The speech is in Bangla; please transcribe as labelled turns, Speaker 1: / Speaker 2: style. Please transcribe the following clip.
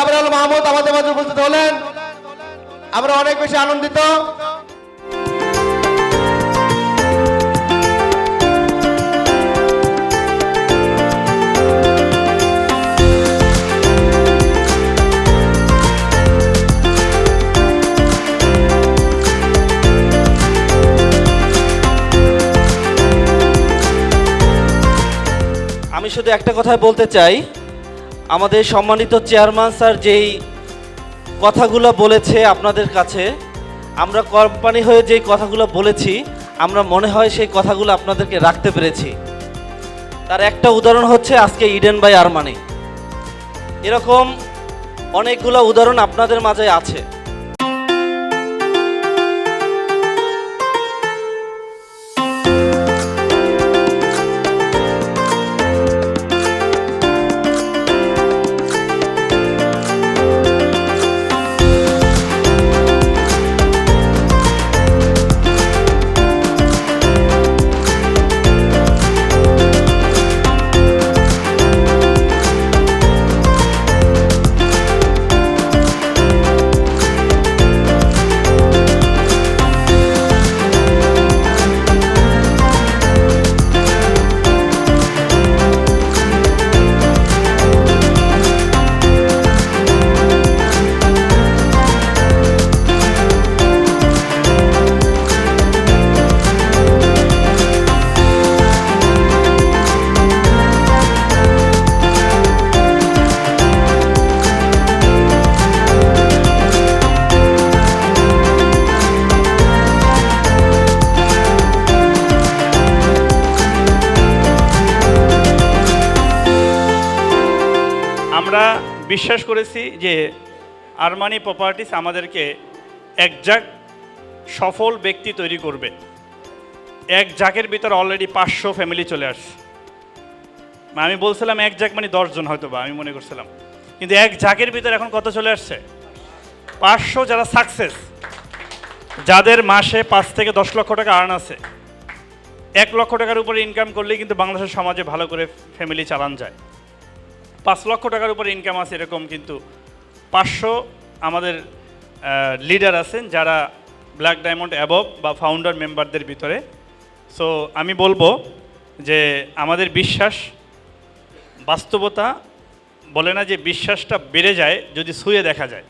Speaker 1: সাবরাল মাহমুদ আমাদের মাঝে উপস্থিত হলেন, আমরা অনেক বেশি আনন্দিত।
Speaker 2: আমি শুধু একটা কথাই বলতে চাই, আমাদের সম্মানিত চেয়ারম্যান স্যার যেই কথাগুলো বলেছে আপনাদের কাছে, আমরা কোম্পানি হয়ে যেই কথাগুলো বলেছি, আমরা মনে হয় সেই কথাগুলো আপনাদেরকে রাখতে পেরেছি। তার একটা উদাহরণ হচ্ছে আজকে ইডেন বাই আরমানি। এরকম অনেকগুলো উদাহরণ আপনাদের মাঝে আছে।
Speaker 3: আমরা বিশ্বাস করেছি যে আরমানি প্রপার্টিস আমাদেরকে একজাক সফল ব্যক্তি তৈরি করবে। এক জাকের ভিতর অলরেডি 500 ফ্যামিলি চলে আসছে। আমি বলছিলাম এক জাক মানে 10 জন হয়তো বা, আমি মনে করছিলাম, কিন্তু এক জাকের ভিতর এখন কত চলে আসছে? 500 যারা সাকসেস, যাদের মাসে 5 থেকে 10 লক্ষ টাকা আর্ন আছে। 1 লক্ষ টাকার উপরে ইনকাম করলেই কিন্তু বাংলাদেশের সমাজে ভালো করে ফ্যামিলি চালান যায়। 5 লক্ষ টাকার উপরে ইনকাম আছে এরকম কিন্তু 500 আমাদের লিডার আছেন যারা ব্ল্যাক ডায়মন্ড অ্যাবভ বা ফাউন্ডার মেম্বারদের ভিতরে। সো আমি বলবো যে আমাদের বিশ্বাস, বাস্তবতা বলে না যে বিশ্বাসটা বেড়ে যায় যদি ছুঁয়ে দেখা যায়।